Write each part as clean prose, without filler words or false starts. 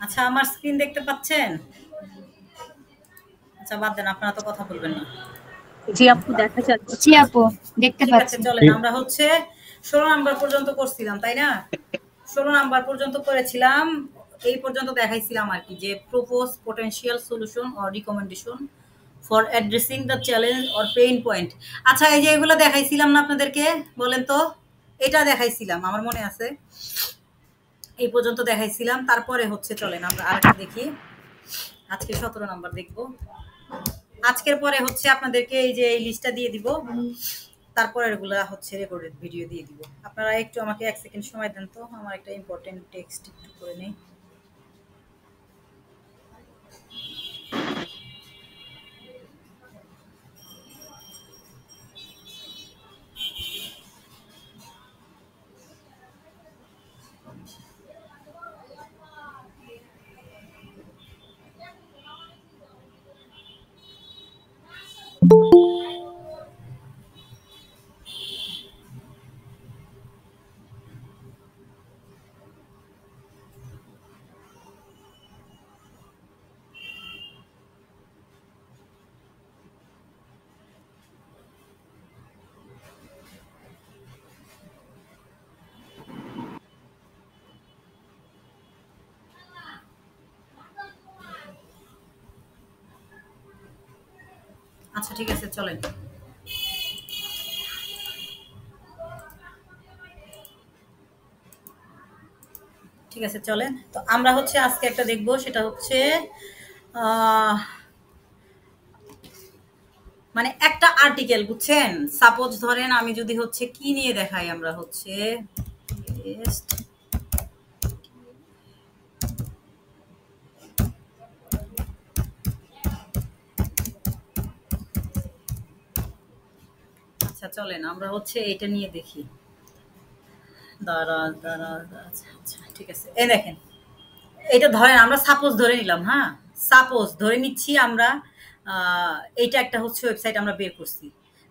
আচ্ছা, আমার স্ক্রিন দেখতে পাচ্ছেন? আচ্ছা, বাদ দেন, আপনারা তো কথা বলবেন না। জি আপু, দেখা যাচ্ছে। জি আপু, দেখতে ঠিক আছে, পাচ্ছি। চলেন। আমরা হচ্ছে 16 নাম্বার পর্যন্ত করছিলাম, তাই না? 16 নাম্বার পর্যন্ত করেছিলাম। এই পর্যন্ত দেখাইছিলাম আর কি, যে propose potential solution or recommendation for addressing the challenge or pain point. আচ্ছা, এই যে এগুলো দেখাইছিলাম না আপনাদেরকে, বলেন তো? এটা দেখাইছিলাম, আমার মনে আছে। এই পর্যন্ত দেখাইছিলাম। তারপরে হচ্ছে চলেন আমরা আরেকটা দেখি। আজকে 17 নাম্বার দেখব। আজকের পরে হচ্ছে আপনাদেরকে এই যে এই লিস্টটা দিয়ে দিব। তারপরে এগুলা হচ্ছে রেকর্ডেড ভিডিও দিয়ে দিব। আপনারা একটু আমাকে 1 সেকেন্ড সময় দেন তো, আমার একটা ইম্পর্টেন্ট টেক্সট একটু করে নেই। আচ্ছা, ঠিক আছে, চলেন। ঠিক আছে, চলেন। তো আমরা হচ্ছে আজকে একটা দেখব, সেটা হচ্ছে মানে একটা আর্টিকেল, বুঝছেন? সাপোজ ধরেন আমি যদি হচ্ছে কি নিয়ে দেখাই, আমরা হচ্ছে আচ্ছা, চলেন আমরা হচ্ছে এটা নিয়ে দেখি। দাঁড়া দাঁড়া দাঁড়া, আচ্ছা আচ্ছা, ঠিক আছে। এই দেখেন, এটা ধরেন আমরা সাপোজ ধরে নিলাম, হ্যাঁ? সাপোজ ধরে নিচ্ছি আমরা এইটা একটা হচ্ছে ওয়েবসাইট আমরা বের করছি।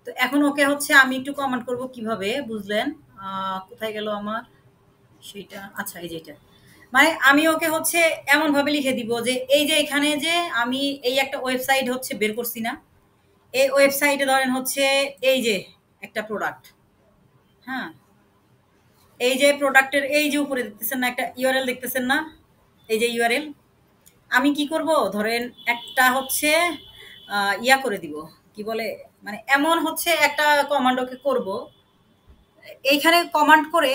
তো এখন ওকে হচ্ছে আমি একটু কমেন্ট করব, কিভাবে বুঝলেন? কোথায় গেল আমার সেইটা? আচ্ছা, এই যে এটা। মানে আমি ওকে হচ্ছে এমনভাবে লিখে দিব যে এই যে এখানে যে আমি এই একটা ওয়েবসাইট হচ্ছে বের করছি না? এই ওয়েবসাইটে ধরেন হচ্ছে এই যে একটা প্রোডাক্ট, হ্যাঁ? এই যে প্রোডাক্টের এই যে উপরে দেখতেছেন না একটা ইউআরএল দেখতেছেন না? এই যে ইউআরএল, আমি কি করব, ধরেন একটা হচ্ছে ইয়া করে দিব, কি বলে, মানে এমন হচ্ছে একটা কমান্ড ওকে করব। এইখানে কমান্ড করে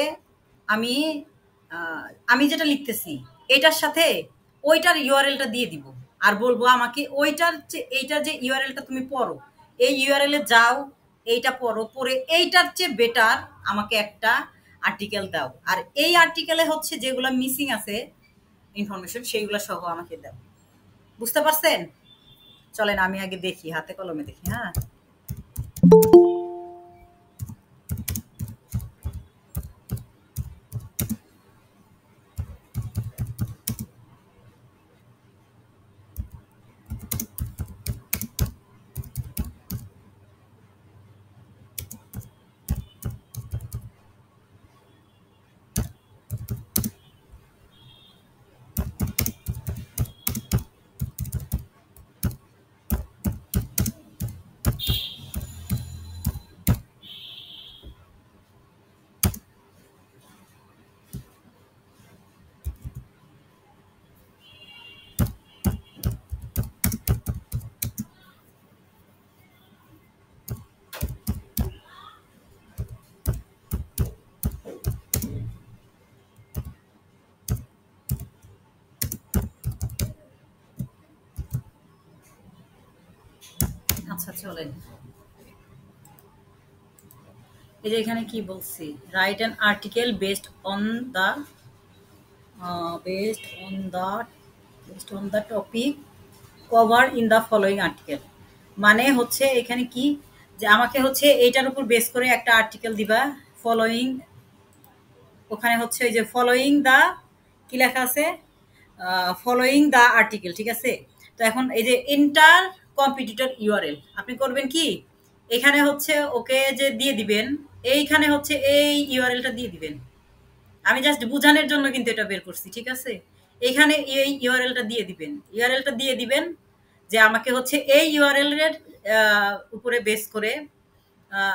আমি আমি যেটা লিখতেছি এটার সাথে ওইটার ইউআরএলটা দিয়ে দিব। আর বলবো আমাকে ওইটার যে এইটার যে ইউআরএলটা তুমি পড়ো, এই ইউআরএল এ যাও, এইটা পড়ো, পড়ে এইটার চেয়ে বেটার আমাকে একটা আর্টিকেল দাও। আর এই আর্টিকেলে হচ্ছে যেগুলো মিসিং আছে ইনফরমেশন, সেইগুলো সহ আমাকে দাও। বুঝতে পারছেন? চলেন আমি আগে দেখি, হাতে কলমে দেখি, হ্যাঁ? আচ্ছা, চলেন। এই যে এখানে কি বলছি, write an article based on the based on the based on the topic cover in the following article. মানে হচ্ছে এখানে কি, যে আমাকে হচ্ছে এইটার উপর বেস করে একটা আর্টিকেল দিবা। ফলোয়িং, ওখানে হচ্ছে এই যে ফলোয়িং দা, কি লেখা আছে, ফলোয়িং দা আর্টিকেল, ঠিক আছে? তো এখন এই যে ইন্টার কম্পিটিটর ইউআরএল আপনি করবেন কি, এখানে হচ্ছে ওকে যে দিয়ে দিবেন, এইখানে হচ্ছে এই ইউআরএলটা দিয়ে দিবেন। আমি জাস্ট বুঝানোর জন্য কিন্তু এটা বের করছি, ঠিক আছে? এখানে এই ইউআরএলটা দিয়ে দিবেন, ইউআরএলটা দিয়ে দিবেন যে আমাকে হচ্ছে এই ইউআরএল এর উপরে বেস করে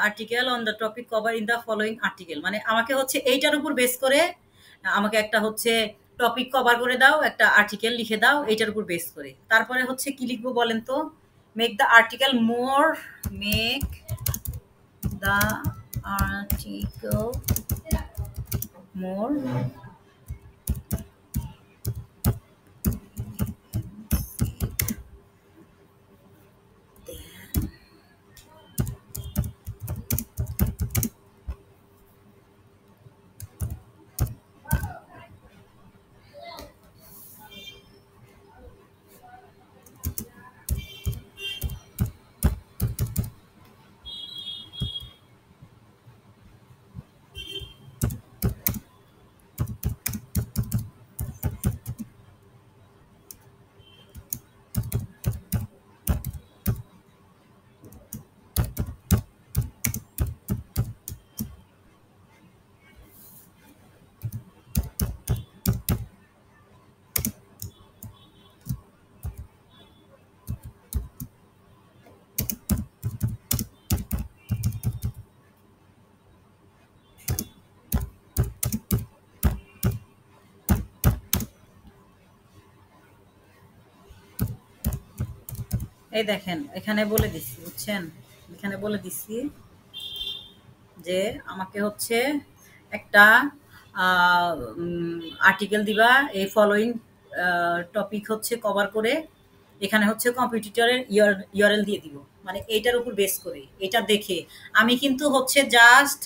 article on the topic cover in the following article, মানে আমাকে হচ্ছে এইটার উপর বেস করে আমাকে একটা হচ্ছে টপিক কভার করে দাও, একটা আর্টিকেল লিখে দাও এইটার উপর বেস করে। তারপরে হচ্ছে কি লিখবো বলেন তো, make the article more, make the article more এই দেখেন এখানে বলে দিচ্ছি, বুঝছেন, এখানে বলে দিচ্ছি যে আমাকে হচ্ছে একটা আর্টিকেল দিবা এই ফলোইং টপিক হচ্ছে কভার করে, এখানে হচ্ছে কম্পিটিটরের ইউআরএল দিয়ে দিব, মানে এইটার উপর বেস করে এটা দেখে আমি কিন্তু হচ্ছে জাস্ট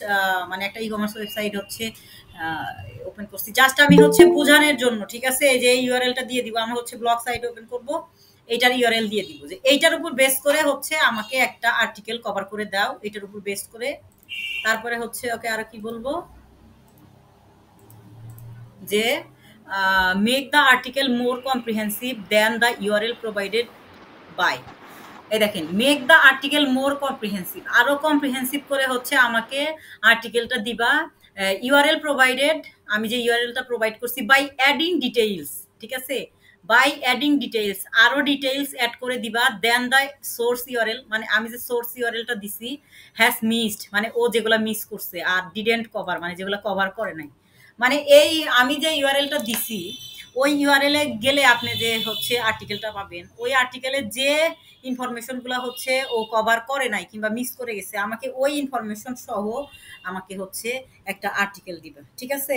মানে একটা ই কমার্স ওয়েবসাইট হচ্ছে ওপেন করছি, জাস্ট আমি হচ্ছে বোঝানোর জন্য, ঠিক আছে, এই যে ইউআরএলটা দিয়ে দিব, আমরা হচ্ছে ব্লগ সাইট ওপেন করব, এইটার ইউআরএল দিয়ে দিব যে এইটার উপর বেস করে হচ্ছে আমাকে একটা আর্টিকেল কভার করে দাও এটার উপর বেস করে। তারপরে হচ্ছে ওকে আর কি বলবো যে make the article more comprehensive than the URL provided by, এই দেখেন make the article more comprehensive, আরো কম্প্রিহেন্সিভ করে হচ্ছে আমাকে আর্টিকেলটা দিবা, ইউআরএল প্রোভাইডেড, আমি যে ইউআরএলটা প্রোভাইড করছি, বাই অ্যাডিং ডিটেইলস, ঠিক আছে, বাই অ্যাডিং ডিটেইলস, আরো ডিটেইলস অ্যাড করে দিবা, দেন দ্য সোর্স ইউআরএল, মানে আমি যে সোর্স ইউআরএলটা দিছি হ্যাজ মিসড, মানে ও যেগুলা মিস করছে, আর ডিডেন্ট কভার মানে যেগুলা কভার করে নাই, মানে এই আমি যে ইউআরএলটা দিছি ওই ইউআরএল এ গেলে আপনি যে হচ্ছে আর্টিকেলটা পাবেন, ওই আর্টিকেলে যে ইনফরমেশনগুলো হচ্ছে ও কভার করে নাই কিংবা মিস করে গেছে, আমাকে ওই ইনফরমেশন সহ আমাকে হচ্ছে একটা আর্টিকেল দিবা, ঠিক আছে।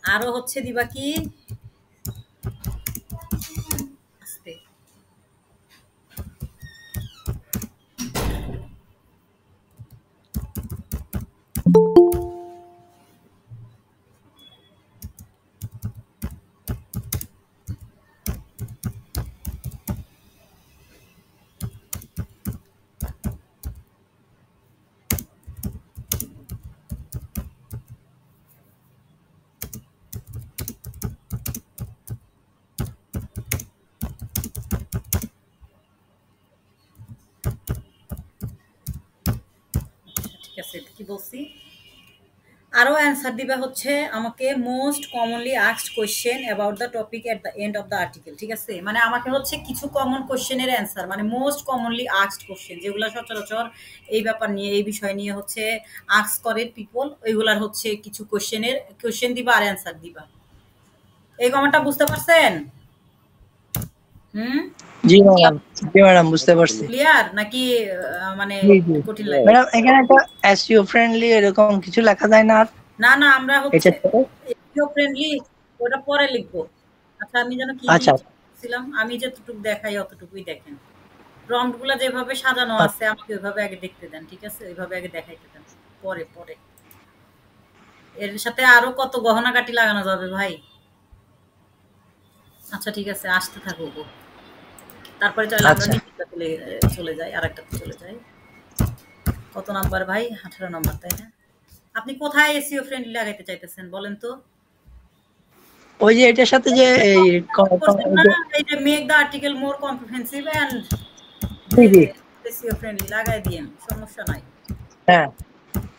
আরো হচ্ছে দিবা কি, আস্তে ঠিক আছে, কি বলছি, আরো অ্যান্সার দিবা হচ্ছে আমাকে most commonly asked question about the topic at the end of the article, ঠিক আছে, মানে আমাকে হচ্ছে কিছু কমন কোয়েশ্চেনের অ্যান্সার, মানে মোস্ট কমনলি আস্কড কোয়েশ্চেন যেগুলো সচরাচর এই ব্যাপার নিয়ে এই বিষয় নিয়ে হচ্ছে আস্ক করে পিপল, ওইগুলার হচ্ছে কিছু কোয়েশ্চেন দিবা আর অ্যান্সার দিবা। এই কমেন্টটা বুঝতে পারছেন? হুম, জি ম্যাডাম, জি ম্যাডাম বুঝতে পারছি। ক্লিয়ার নাকি মানে জি জি কঠিন লাগে? ম্যাডাম এখানে একটা এসইও ফ্রেন্ডলি এরকম কিছু লেখা যায় না? আর না না আমরা হচ্ছে এটা এসইও ফ্রেন্ডলি ওটা পরে লিখবো। আচ্ছা আমি যেন কি আচ্ছা লিখছিলাম, আমি যতটুকু দেখাই অতটুকুই দেখেন, প্রম্পট গুলা যেভাবে সাজানো আছে আমাকে ওইভাবে আগে দেখতে দেন, ঠিক আছে, ওইভাবে আগে দেখাইতে দেন, পরে পরে এর সাথে আরো কত গহনা কাটি লাগানো যাবে ভাই। আচ্ছা ঠিক আছে, আসতে থাকো গো। তারপরে চলে আমরা আচ্ছা নিচে চলে যাই, আর একটা চলে যাই। কত নাম্বার ভাই? 18 নাম্বার, তাই না? আপনি কোথায় এসইও ফ্রেন্ডলি লাগাইতে চাইতেছেন বলেন তো? ওই যে এটার সাথে যে এই করছেন না, এই যে make the article more comprehensive and G G SEO friendly লাগাই দিয়েন, সমস্যা নাই। হ্যাঁ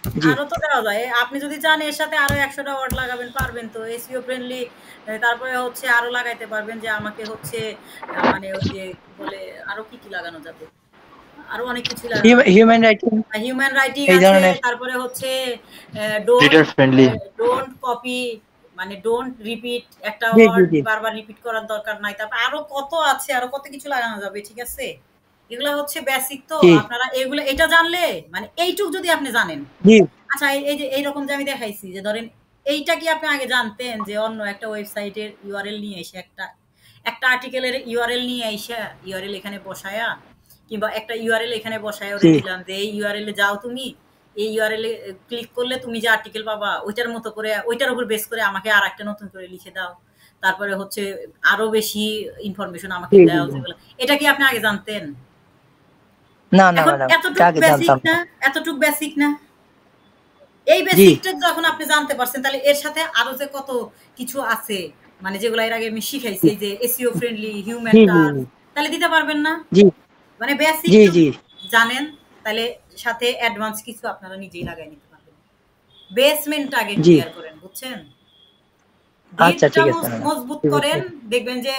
জি। আরো তো দেওয়া যায়। আপনি যদি চান এর সাথে আরো ১০০ টা ওয়ার্ড লাগাবেন পারবেন তো। এসইও ফ্রেন্ডলি তারপরে হচ্ছে আরো লাগাইতে পারবেন যে আমাকে হচ্ছে মানে ওই যে কি বলে আরো কি লাগানো যাবে? আরো অনেক কিছুই লাগানো যাবে। হিউম্যান রাইটিং হিউম্যান রাইটিং এই আছে, ধরনের। তারপরে হচ্ছে don't reader friendly. Don't copy মানে ডোন্ট রিপিট একটা জি, জি, ওয়ার্ড জি, বারবার রিপিট করার দরকার নাই। তারপর আরো কত আছে, আরো কত কিছু লাগানো যাবে, ঠিক আছে? এগুলা হচ্ছে বেসিক তো জি, আপনারা এগুলো এটা জানলে মানে এইটুক যদি আপনি জানেন। জি, আচ্ছা এই যে এইরকম যে আমি দেখাইছি যে ধরেন এইটা কি আপনি আগে জানতেন যে অন্য একটা ওয়েবসাইটের ইউআরএল নিয়ে এসে একটা একটা আর্টিকেলের ইউআরএল নিয়ে এসে ইউআরএল এখানে বসায়া কিংবা একটা ইউআরএল এখানে বসায় ওরে জি, দিলাম যে এই ইউআরএল এ যাও তুমি এই ইউআরএল এ ক্লিক করলে তুমি যে আর্টিকেল পাবা ওইটার মতো করে ওইটার উপর বেস করে আমাকে আর একটা নতুন করে লিখে দাও তারপরে হচ্ছে আরো বেশি ইনফরমেশন আমাকে জি, জি, দাও জি। যেগুলো এটা কি আপনি আগে জানতেন না, না এখন ম্যাডাম, এটা এতটুক আগে বেসিক জানতাম না। না এতটুক বেসিক না এই জি, বেসিকটা যখন আপনি জানতে পারছেন তাহলে এর সাথে আরো যে কত কিছু আছে মানে যেগুলো এর আগে আমি শিখাইছি জি, এই যে এসইও ফ্রেন্ডলি হিউম্যান জি, টাচ তাহলে দিতে পারবেন না জি, মানে বেসিক জি, যদি জি, জানেন তাহলে সাথে অ্যাডভান্স কিছু আপনারা নিজেই লাগাই নিতে পারবেন বেসমেন্টটা আগে জি। ক্লিয়ার করেন বুঝছেন আচ্ছা, ভিতটা ঠিক আছে ম্যাডাম। মজবুত ঠিক আছে। করেন দেখবেন যে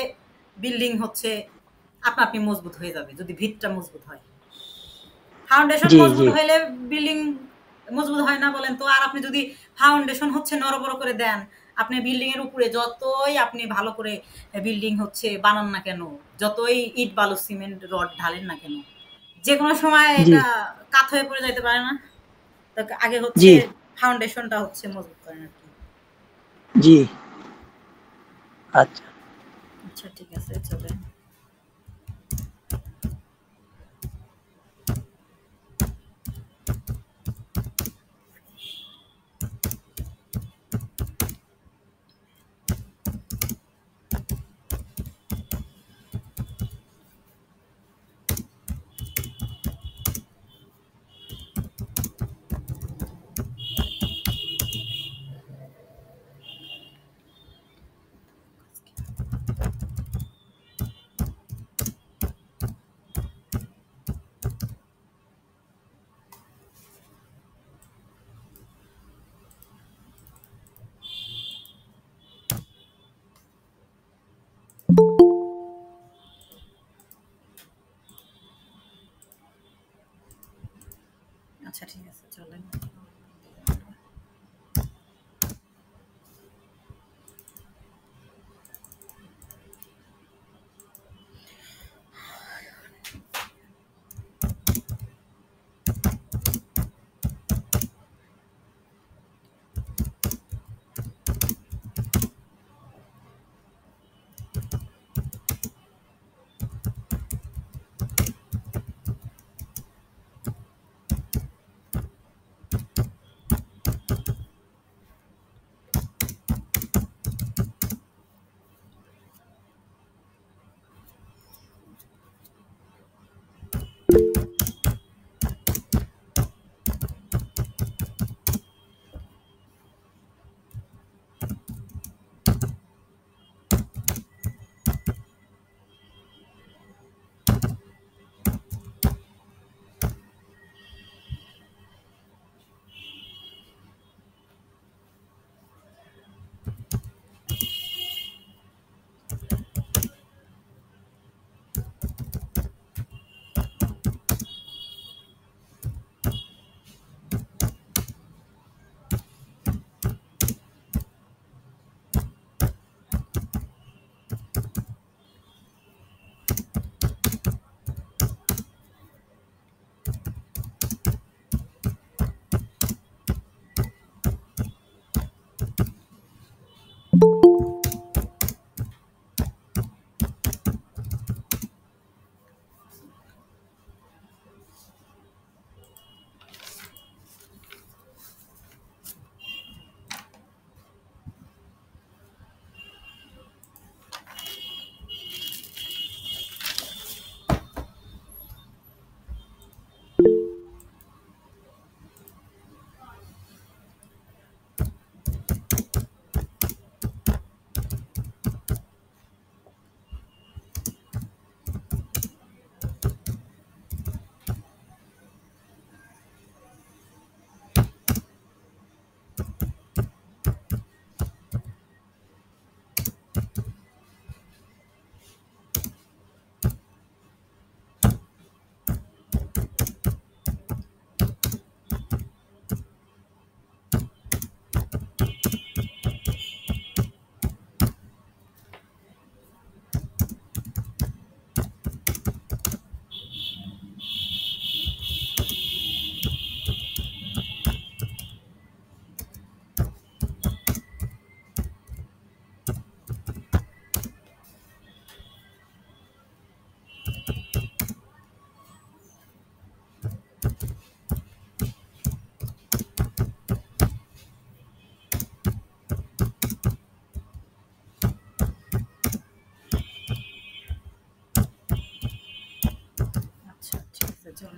বিল্ডিং হচ্ছে আপনা আপনি মজবুত হয়ে যাবে যদি ভিতটা মজবুত হয় ফাউন্ডেশন জি, জি, মজবুত হইলে বিল্ডিং মজবুত হয় না বলেন তো আর আপনি যদি ফাউন্ডেশন হচ্ছে নরবড় করে দেন আপনি বিল্ডিং এর উপরে যতই আপনি ভালো করে বিল্ডিং হচ্ছে বানান না কেন যতই ইট বালু সিমেন্ট রড ঢালেন না কেন যে কোনো সময় জি, এটা কাত হয়ে পড়ে যাইতে পারে না তো আগে হচ্ছে জি, ফাউন্ডেশনটা হচ্ছে মজবুত করেন আর কি জি। আচ্ছা। আচ্ছা ঠিক আছে চলে আচ্ছা ঠিক আছে চলেন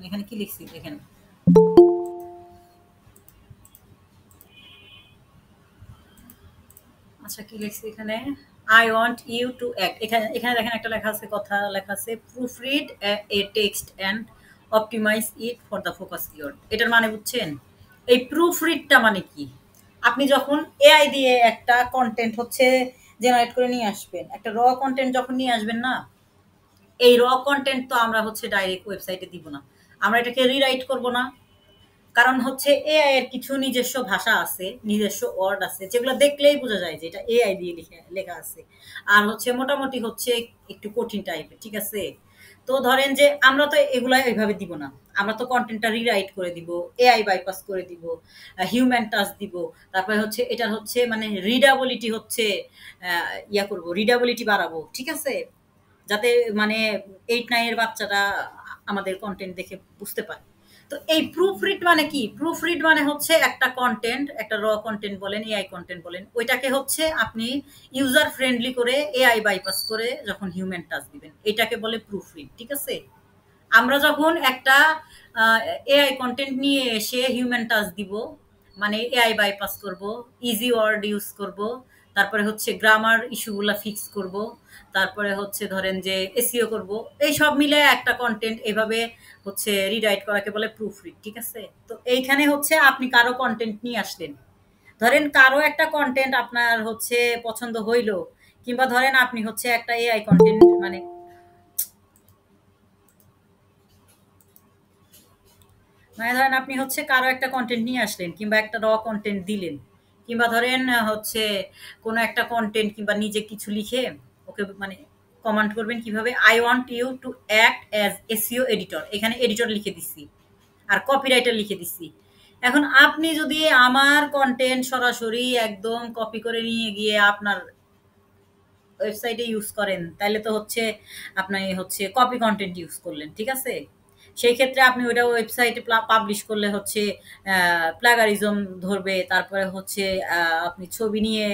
এখানে কি লিখছি দেখেন। আচ্ছা কি লিখছি এখানে, I want you to act, এখানে এখানে দেখেন একটা লেখা আছে, কথা লেখা আছে, proofread a text and optimize it for the focus keyword. এটার মানে বুঝছেন? এই প্রুফ রিডটা মানে কি? আপনি যখন এআই দিয়ে একটা কন্টেন্ট হচ্ছে জেনারেট করে নিয়ে আসবেন, একটা র কন্টেন্ট যখন নিয়ে আসবেন না, এই র কন্টেন্ট তো আমরা হচ্ছে ডাইরেক্ট ওয়েবসাইটে দিব না, আমরা এটাকে রিরাইট করব না। কারণ হচ্ছে এআই এর কিছু নিজস্ব ভাষা আছে, নিজস্ব ওয়ার্ড আছে, যেগুলো দেখলেই বোঝা যায় যে এটা এআই দিয়ে লেখা আছে। আর হচ্ছে মোটামুটি হচ্ছে একটু কঠিন টাইপের, ঠিক আছে? তো ধরেন যে আমরা তো এগুলা এইভাবে দিব না, আমরা তো কন্টেন্টটা রিরাইট করে দিব, এআই বাইপাস করে দিব, হিউম্যান টাচ দিব, তারপরে হচ্ছে এটা হচ্ছে মানে রিডাবিলিটি হচ্ছে ইয়া করব, রিডাবিলিটি বাড়াবো, ঠিক আছে? যাতে মানে 8-9 এর বাচ্চারা আমাদের কন্টেন্ট দেখে বুঝতে পারে। তো এই প্রুফ রিড মানে কি? প্রুফ রিড মানে হচ্ছে একটা কন্টেন্ট, একটা র কন্টেন্ট বলেন, এআই কন্টেন্ট বলেন, ওইটাকে হচ্ছে আপনি ইউজার ফ্রেন্ডলি করে এআই বাইপাস করে যখন হিউম্যান টাচ দিবেন, এটাকে বলে প্রুফ রিড, ঠিক আছে? আমরা যখন একটা এআই কন্টেন্ট নিয়ে এসে হিউম্যান টাচ দিব, মানে এআই বাইপাস করব, ইজি ওয়ার্ড ইউজ করব, তারপরে হচ্ছে গ্রামার ইস্যুগুলা ফিক্স করব, তারপরে হচ্ছে ধরেন যে এসইও করব, এই সব মিলে একটা কন্টেন্ট এভাবে হচ্ছে রিরাইট করাকে বলে প্রুফ রিড, ঠিক আছে? তো এইখানে হচ্ছে আপনি কারো কন্টেন্ট নিয়ে আসলেন, ধরেন কারো একটা কন্টেন্ট আপনার হচ্ছে পছন্দ হইলো, কিংবা ধরেন আপনি হচ্ছে একটা এআই কন্টেন্ট মানে ধরেন আপনি হচ্ছে কারো একটা কন্টেন্ট নিয়ে আসলেন, কিংবা একটা র কন্টেন্ট দিলেন, কিংবা ধরেন হচ্ছে কোনো একটা কন্টেন্ট কিংবা নিজে কিছু লিখে ওকে মানে কমান্ড করবেন কিভাবে, I want you to act as SEO editor, এখানে এডিটর লিখে দিচ্ছি আর কপিরাইটার লিখে দিচ্ছি। এখন আপনি যদি আমার কন্টেন্ট সরাসরি একদম কপি করে নিয়ে গিয়ে আপনার ওয়েবসাইটে ইউজ করেন, তাহলে তো হচ্ছে আপনি হচ্ছে কপি কন্টেন্ট ইউজ করলেন, ঠিক আছে? সেই ক্ষেত্রে আপনি ওইটা ওয়েবসাইটে পাবলিশ করলে হচ্ছে প্লাগারিজম ধরবে, তারপরে হচ্ছে আপনি ছবি নিয়ে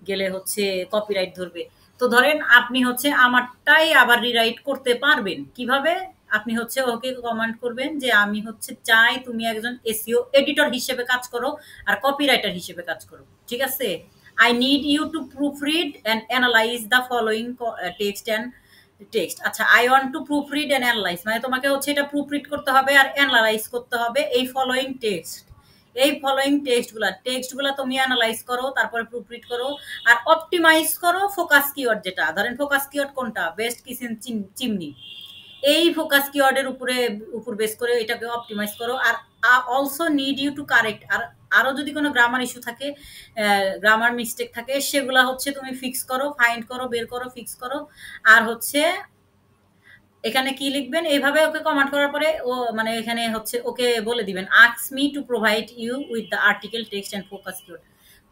গেলে হচ্ছে কপিরাইট ধরবে। তো ধরেন আপনি হচ্ছে আমারটাই আবার রিরাইট করতে পারবেন কিভাবে? আপনি হচ্ছে ওকে কমান্ড করবেন যে আমি হচ্ছে চাই তুমি একজন এসইও এডিটর হিসেবে কাজ করো আর কপিরাইটার হিসেবে কাজ করো, ঠিক আছে? I need you to proofread and analyze the following text and text. আচ্ছা, I want to proofread and analyze মানে তোমাকে হচ্ছে এটা proofread করতে হবে আর analyze করতে হবে এই following text। এই ফলোইং টেক্সটগুলা তুমি অ্যানালাইজ করো, তারপরে প্রুফরিড করো আর অপটিমাইজ করো ফোকাস কিওয়ার্ড, যেটা ধরেন ফোকাস কিওয়ার্ড কোনটা, বেস্ট কিচেন চিমনি, এই ফোকাস কিওয়ার্ডের উপর বেস করে এটাকে অপটিমাইজ করো। আর also need you to correct, আর আরও যদি কোনো গ্রামার ইস্যু থাকে, গ্রামার মিস্টেক থাকে, সেগুলা হচ্ছে তুমি ফিক্স করো, ফাইন্ড করো, বের করো, ফিক্স করো। আর হচ্ছে এখানে কি লিখবেন, এইভাবে ওকে কমান্ড করার পরে ও মানে এখানে হচ্ছে ওকে বলে দিবেন ask me to provide you with the article text and focus keyword.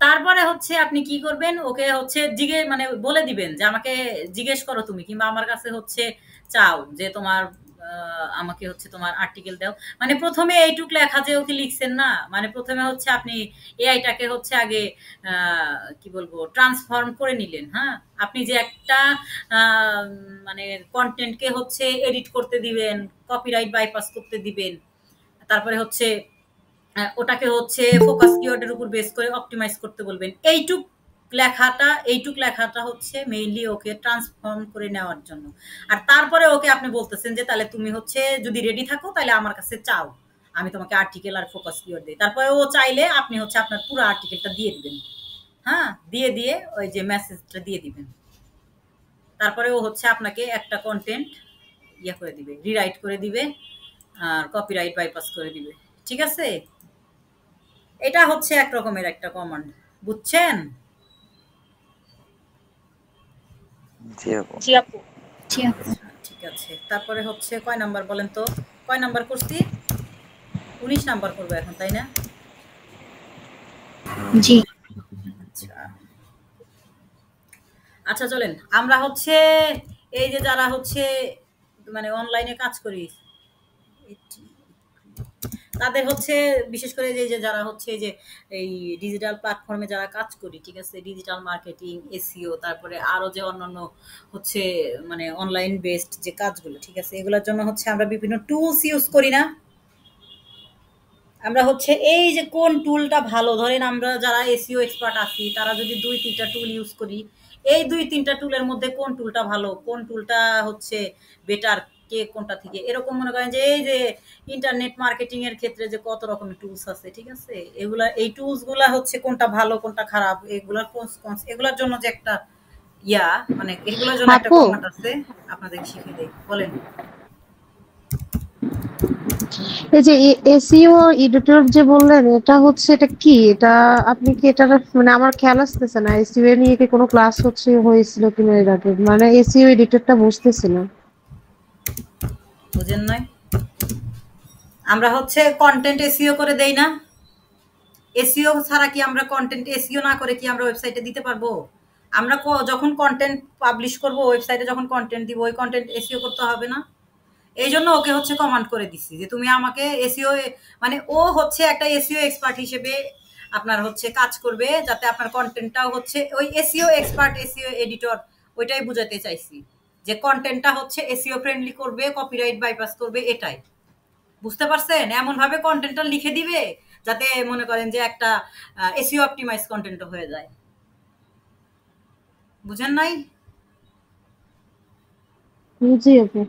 তারপরে হচ্ছে আপনি কি করবেন, ওকে হচ্ছে মানে বলে দিবেন যে আমাকে জিজ্ঞেস করো তুমি, কিংবা আমার কাছে হচ্ছে চাও যে তোমার আমাকে হচ্ছে তোমার আর্টিকেল দাও। মানে প্রথমে এইটুক লেখা যে ওকে লিখছেন না, মানে প্রথমে হচ্ছে আপনি এআইটাকে হচ্ছে আগে কি বলবো ট্রান্সফর্ম করে নিলেন। হ্যাঁ, আপনি যে একটা মানে কন্টেন্টকে হচ্ছে এডিট করতে দিবেন, কপিরাইট বাইপাস করতে দিবেন, তারপরে হচ্ছে ওটাকে হচ্ছে ফোকাস কিওয়ার্ডের উপর বেস করে অপটিমাইজ করতে বলবেন, এইটুক লেখাটা হচ্ছে মেইনলি ওকে ট্রান্সফর্ম করে নেওয়ার জন্য। আর তারপরে ওকে আপনি বলতেছেন যে তাহলে তুমি হচ্ছে যদি রেডি থাকো তাহলে আমার কাছে চাও আমি তোমাকে আর্টিকেল আর ফোকাস কিওয়ার্ড দিই। তারপরে ও চাইলে আপনি হচ্ছে আপনার পুরো আর্টিকেলটা দিয়ে দিবেন। হ্যাঁ, দিয়ে ওই যে মেসেজটা দিয়ে দিবেন। তারপরে ও হচ্ছে আপনাকে একটা কন্টেন্ট ইয়ে করে দিবে, রিরাইট করে দিবে আর কপিরাইট বাইপাস করে দিবে, ঠিক আছে? এটা হচ্ছে এক রকমের একটা কমান্ড, বুঝছেন? জি আপু। জি আপু। জি আপু। ঠিক আছে, তারপরে হচ্ছে কয় নাম্বার বলেন তো, কয় নাম্বার করছি? 19 নাম্বার করবো এখন, তাই না? জি। আচ্ছা আচ্ছা, চলেন আমরা হচ্ছে এই যে যারা হচ্ছে মানে অনলাইনে কাজ করি, তাদের হচ্ছে বিশেষ করে যে যারা হচ্ছে যে এই ডিজিটাল প্ল্যাটফর্মে যারা কাজ করি, ঠিক আছে? ডিজিটাল মার্কেটিং, এসইও, তারপরে আরো যে অন্যান্য হচ্ছে মানে অনলাইন বেসড যে কাজগুলো, ঠিক আছে? এগুলোর জন্য হচ্ছে আমরা বিভিন্ন টুলস ইউজ করি না? আমরা হচ্ছে এই যে কোন টুলটা ভালো, ধরেন আমরা যারা এসইও এক্সপার্ট আছি তারা যদি ২-৩টা টুল ইউজ করি, এই ২-৩টা টুলের মধ্যে কোন টুলটা ভালো, কোন টুলটা হচ্ছে বেটার, কে কোনটা থেকে এরকম মনে করেন যে এই যে ইন্টারনেট মার্কেটিং এর ক্ষেত্রে যে কত রকমের টুলস আছে, ঠিক আছে? এগুলা এই টুলস গুলা হচ্ছে কোনটা ভালো কোনটা খারাপ, এগুলার এগুলার জন্য যে একটা ইয়া মানে এগুলোর জন্য একটা আপু, ফরম্যাট আছে, আপনাদের শিখিয়ে দেই। বলেন। এই যে এসইও এডিটর যে বললেন, এটা হচ্ছে এটা কি? এটা আপনি কি এটা মানে আমার খেয়াল আসতেছে না, এসইও নিয়ে কি কোনো ক্লাস হয়েছিল কিনা এর আগে? মানে এসইও এডিটরটা বুঝতেছি না। বুঝেন নাই? আমরা হচ্ছে কন্টেন্ট এসইও করে দেই না? এসইও ছাড়া কি আমরা কন্টেন্ট এসইও না করে কি আমরা ওয়েবসাইটে দিতে পারবো? আমরা যখন কন্টেন্ট পাবলিশ করব ওয়েবসাইটে, যখন কন্টেন্ট দিব ওই কন্টেন্ট এসইও করতে হবে না? এই জন্য ওকে হচ্ছে কমান্ড করে দিছি যে তুমি আমাকে এসইও মানে ও হচ্ছে একটা এসইও এক্সপার্ট হিসেবে আপনার হচ্ছে কাজ করবে, যাতে আপনার কন্টেন্টটাও হচ্ছে ওই এসইও এক্সপার্ট, এসইও এডিটর, ওইটাই বুঝাতে চাইছি যে কন্টেন্টটা হচ্ছে এসইও ফ্রেন্ডলি করবে, কপিরাইট বাইপাস করবে, এটাই। বুঝতে পারছেন? এমন ভাবে কন্টেন্টটা লিখে দিবে যাতে মনে করেন যে একটা এসইও অপটিমাইজ কন্টেন্ট হয়ে যায়। বুঝেন নাই? জি আপু।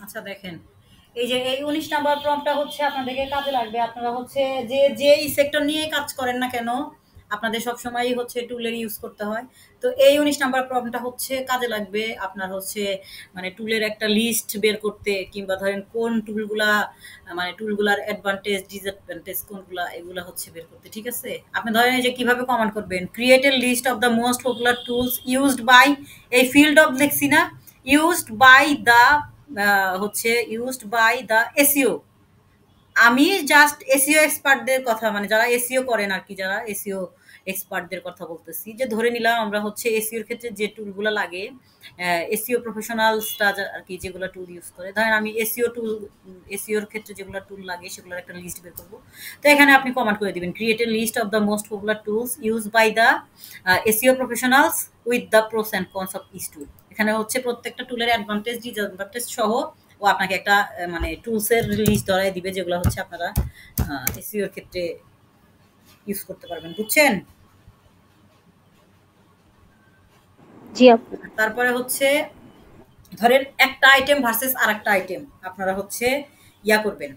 আচ্ছা দেখেন, এই যে এই ১৯ নাম্বার প্রম্পটটা হচ্ছে আপনাদেরকে কাজে লাগবে। আপনারা হচ্ছে যেই সেক্টর নিয়ে কাজ করেন না কেন, আপনাদের সবসময়ই হচ্ছে টুলের ইউজ করতে হয়। তো এই ১৯ নাম্বার প্রম্পটটা হচ্ছে কাজে লাগবে আপনার হচ্ছে মানে টুলের একটা লিস্ট বের করতে, কিংবা ধরেন কোন টুলগুলা মানে টুলগুলার অ্যাডভান্টেজ ডিসঅ্যাডভান্টেজ কোনগুলা, এগুলা হচ্ছে বের করতে, ঠিক আছে? আপনি ধরেন এই যে কিভাবে কমান্ড করবেন, create a list of the most popular tools used by, এই ফিল্ড অফ লিখছি না, ইউজড বাই দ্য হচ্ছে ইউজড বাই দ্য এসইও। আমি জাস্ট এসইও এক্সপার্টদের কথা মানে যারা এসইও করেন আর কি, যারা এসইও এক্সপার্টদের কথা বলতেছি, যে ধরে নিলাম আমরা হচ্ছে এসইওর ক্ষেত্রে যে টুলগুলো লাগে, এসইও প্রফেশনালসরা আর কি যেগুলো টুল ইউজ করে, ধরেন আমি এসইও টুল, এসইওর ক্ষেত্রে যেগুলো টুল লাগে সেগুলোর একটা লিস্ট বের করবো। তো এখানে আপনি কমান্ড করে দিবেন create a list of the most popular tools use by the SEO professionals with the pros and cons of each tool. এখানে হচ্ছে প্রত্যেকটা টুলের অ্যাডভান্টেজ ডিসঅ্যাডভান্টেজ সহ ও আপনাকে একটা মানে টুলসের লিস্ট ধরায় দিবে যেগুলো হচ্ছে আপনারা এসইওর ক্ষেত্রে ইউজ করতে পারবেন। বুঝছেন? জি আপু। তারপরে হচ্ছে ধরেন একটা আইটেম ভার্সেস আরেকটা আইটেম আপনারা হচ্ছে ইয়া করবেন,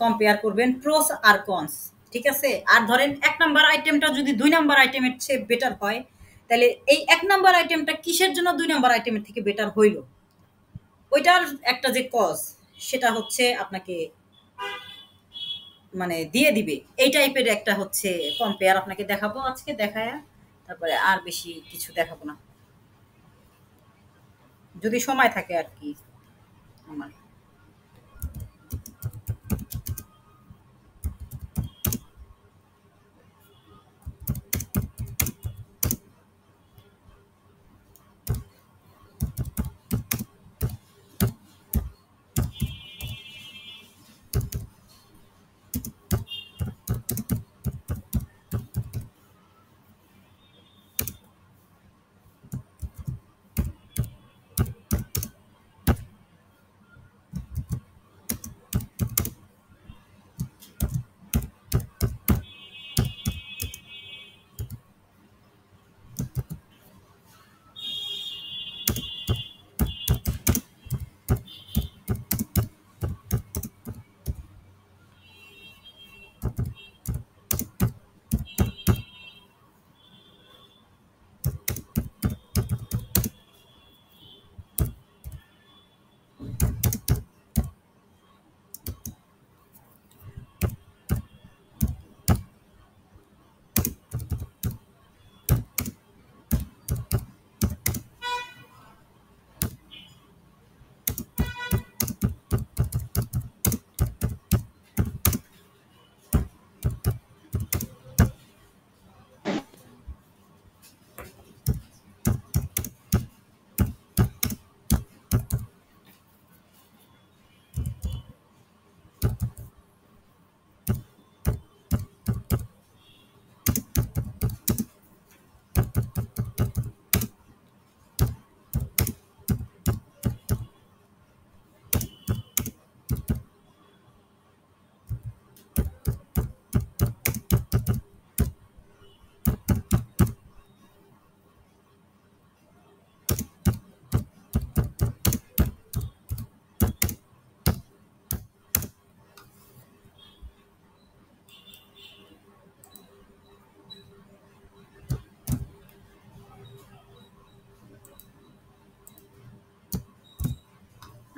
কম্পেয়ার করবেন প্রোস আর কনস, ঠিক আছে? আর ধরেন ১ নাম্বার আইটেমটা যদি ২ নাম্বার আইটেমের চেয়ে বেটার হয়, তাহলে এই ১ নাম্বার আইটেমটা কিসের জন্য ২ নাম্বার আইটেমের থেকে বেটার হইল, ওইটার একটা যে কজ সেটা হচ্ছে আপনাকে মানে দিয়ে দিবে। এই টাইপের একটা হচ্ছে কম্পেয়ার আপনাকে দেখাবো আজকে দেখায়া, তারপরে আর বেশি কিছু দেখাবো না, যদি সময় থাকে আর কি আমার।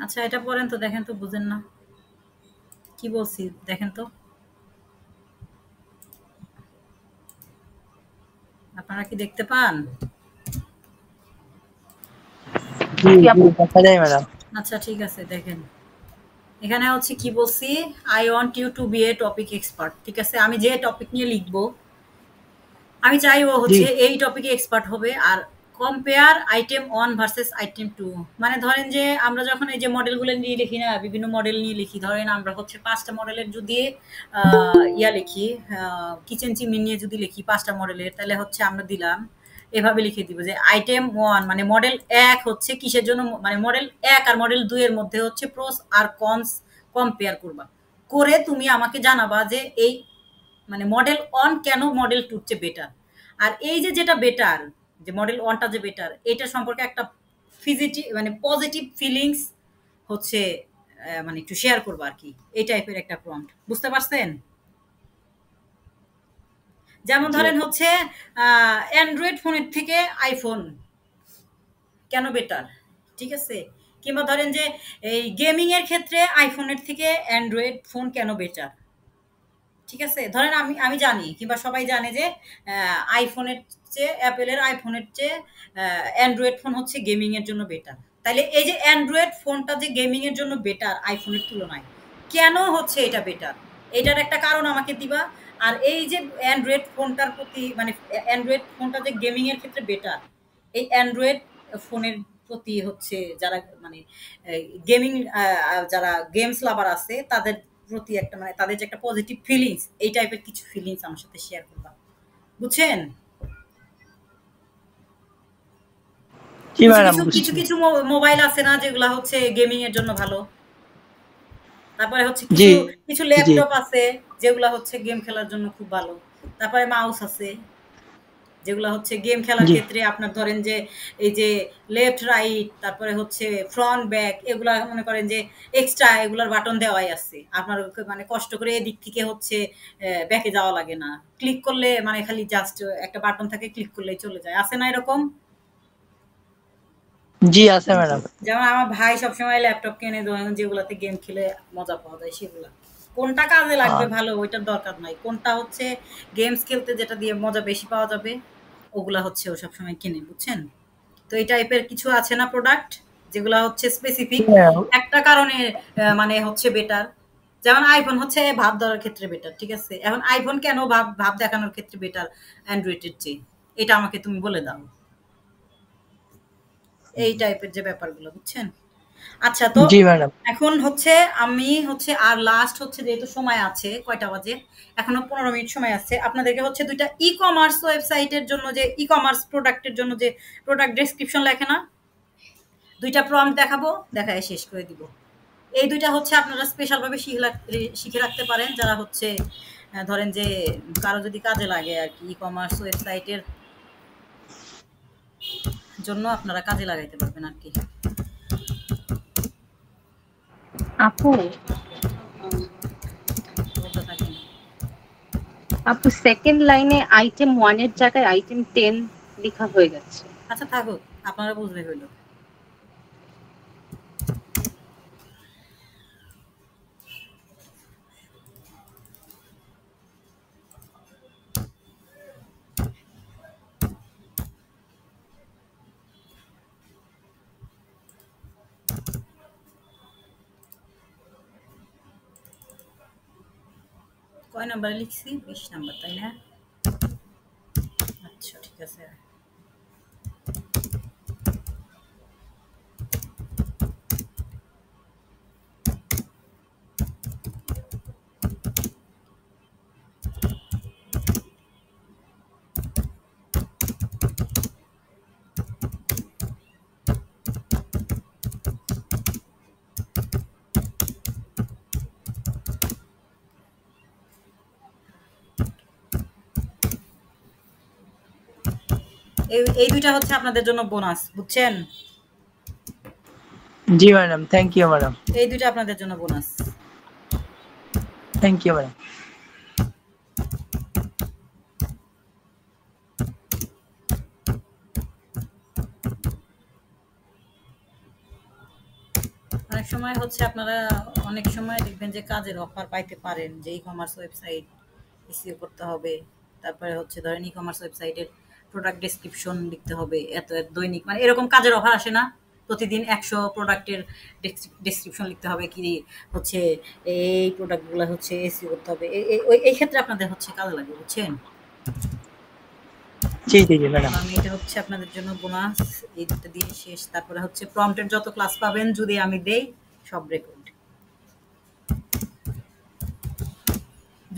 আচ্ছা এটা পড়েন তো, দেখেন তো, বুঝেন না কি বলছি, দেখেন তো। আপনারা কি দেখতে পান? জি জি দেখা যায় ম্যাডাম। আচ্ছা ঠিক আছে, দেখেন এখানে হচ্ছে কি বলছি, I want you to be a topic expert. ঠিক আছে, আমি যে টপিক নিয়ে লিখবো আমি চাই ও জি হচ্ছে এই টপিকে এক্সপার্ট হবে। আর কম্পেয়ার আইটেম 1 ভার্সেস আইটেম 2, মানে ধরেন যে আমরা যখন এই যে মডেলগুলো নিয়ে লিখি না, বিভিন্ন মডেল নিয়ে লিখি, ধরেন আমরা হচ্ছে 5টা মডেলের যদি ইয়া লিখি, কিচেন চিমনি নিয়ে যদি লিখি 5টা মডেলের, তাহলে হচ্ছে আমরা দিলাম এভাবে লিখে দিব যে আইটেম 1 মানে মডেল 1 হচ্ছে কিসের জন্য, মানে মডেল 1 আর মডেল 2 এর মধ্যে হচ্ছে প্রোস আর কনস কম্পেয়ার করবা, করে তুমি আমাকে জানাবা যে এই মানে মডেল 1 কেন মডেল 2 চেয়ে বেটার। আর এই যে যেটা বেটার, যে মডেল 1টা যে বেটার, এটা সম্পর্কে একটা মানে পজিটিভ ফিলিংস হচ্ছে মানে একটু শেয়ার করবো আর কি, এই টাইপের একটা প্রম্পট। বুঝতে পারছেন? যেমন জি ধরেন হচ্ছে অ্যান্ড্রয়েড ফোনের থেকে আইফোন কেন বেটার, ঠিক আছে? কিংবা ধরেন যে এই গেমিং এর ক্ষেত্রে আইফোনের থেকে অ্যান্ড্রয়েড ফোন কেন বেটার, ঠিক আছে? ধরেন আমি আমি জানি কিংবা সবাই জানে যে আইফোনের চেয়ে, অ্যাপেলের আইফোনের চেয়ে অ্যান্ড্রয়েড ফোন হচ্ছে গেমিং এর জন্য বেটার। তাইলে এই যে অ্যান্ড্রয়েড ফোনটা যে গেমিং এর জন্য বেটার আইফোনের তুলনায়, কেন হচ্ছে এটা বেটার, এটার একটা কারণ আমাকে দিবা। আর এই যে অ্যান্ড্রয়েড ফোনটার প্রতি মানে অ্যান্ড্রয়েড ফোনটা যে গেমিং এর ক্ষেত্রে বেটার, এই অ্যান্ড্রয়েড ফোনের প্রতি হচ্ছে যারা মানে গেমিং, যারা গেমস লাভার আছে তাদের প্রতি একটা মানে তাদের যে একটা পজিটিভ ফিলিংস, এই টাইপের কিছু ফিলিংস আমার সাথে শেয়ার করবা। বুঝছেন? জি কিছু ম্যাডাম কিছু কিছু বুঝছি। কিছু মোবাইল আছে না যেগুলা হচ্ছে গেমিং এর জন্য ভালো। তারপরে হচ্ছে জি কিছু কিছু জি ল্যাপটপ আছে যেগুলা হচ্ছে গেম খেলার জন্য খুব ভালো। তারপরে মাউস আছে যেগুলা হচ্ছে গেম খেলার জি ক্ষেত্রে আপনার ধরেন যে এই যে লেফট রাইট, তারপরে হচ্ছে ফ্রন্ট ব্যাক, এগুলা মনে করেন যে এক্সট্রা এগুলার বাটন দেওয়াই আছে, আপনার মানে কষ্ট করে এদিক থেকে হচ্ছে ব্যাকে যাওয়া লাগে না, ক্লিক করলে মানে খালি জাস্ট একটা বাটন থাকে, ক্লিক করলেই চলে যায়, আছে না এরকম? জি আছে ম্যাডাম। যেমন আমার ভাই সবসময় ল্যাপটপ কিনে ধরেন যেগুলাতে গেম খেলে মজা পাওয়া যায় সেগুলা। কোনটা কাজে লাগবে ভালো ওইটার দরকার নাই, কোনটা হচ্ছে গেমস খেলতে যেটা দিয়ে মজা বেশি পাওয়া যাবে ওগুলা হচ্ছে ও সবসময় কিনে। বুঝছেন? তো এই টাইপের কিছু আছে না প্রোডাক্ট যেগুলা হচ্ছে স্পেসিফিক একটা কারণে মানে হচ্ছে বেটার। যেমন আইফোন হচ্ছে ভাব ধরার ক্ষেত্রে বেটার, ঠিক আছে? এখন আইফোন কেন ভাব ভাব দেখানোর ক্ষেত্রে বেটার অ্যান্ড্রয়েডের চেয়ে, এটা আমাকে তুমি বলে দাও। এই টাইপের যে ব্যাপারগুলো, বুঝছেন? আচ্ছা তো জি ম্যাডাম। এখন হচ্ছে আমি হচ্ছে আর লাস্ট হচ্ছে যেহেতু সময় আছে, কয়টা বাজে, এখনো 15 মিনিট সময় আছে, আপনাদেরকে হচ্ছে দুইটা ই কমার্স ওয়েবসাইটের জন্য যে ই কমার্স প্রোডাক্টের জন্য যে প্রোডাক্ট ডেসক্রিপশন লেখে না, দুইটা প্রম্পট দেখাবো, দেখায় শেষ করে দিব। এই দুইটা হচ্ছে আপনারা স্পেশাল ভাবে শিখে রাখতে পারেন, যারা হচ্ছে ধরেন যে কারো যদি কাজে লাগে আর কি ই কমার্স ওয়েবসাইটের জন্য আপনারা কাজে লাগাইতে পারবেন আর কি। আপু বলতে থাকেন। আপু সেকেন্ড লাইনে আইটেম 1 এর জায়গায় আইটেম 10 লেখা হয়ে যাচ্ছে। আচ্ছা থাকুক, আপনারা বুঝলে হইল। কয় নাম্বারে লিখছি? 20 নাম্বার, তাই না? আচ্ছা ঠিক আছে। এই দুইটা হচ্ছে আপনাদের জন্য বোনাস, বুঝছেন? জি ম্যাডাম, থ্যাংক ইউ ম্যাডাম। এই দুইটা আপনাদের জন্য বোনাস। Thank you madam. অনেক সময় হচ্ছে আপনারা অনেক সময় দেখবেন যে কাজের অফার পাইতে পারেন, যে ই কমার্স ওয়েবসাইট এসইও করতে হবে, তারপরে হচ্ছে ধরেন ই কমার্স ওয়েবসাইটের প্রোডাক্ট ডেসক্রিপশন লিখতে হবে, এত দৈনিক, মানে এরকম কাজের অফার আসে না? প্রতিদিন 100 প্রোডাক্টের ডেসক্রিপশন লিখতে হবে, কি হচ্ছে এই প্রোডাক্টগুলো হচ্ছে এসইও করতে হবে। এই ক্ষেত্রে আপনাদের হচ্ছে কাজে লাগে, বুঝছেন? জি জি জি ম্যাডাম। আমি এটা হচ্ছে আপনাদের জন্য বোনাস, এই দুটো দিয়ে শেষ। তারপরে হচ্ছে প্রম্পটের যত ক্লাস পাবেন যদি আমি দেই সব রেকর্ড।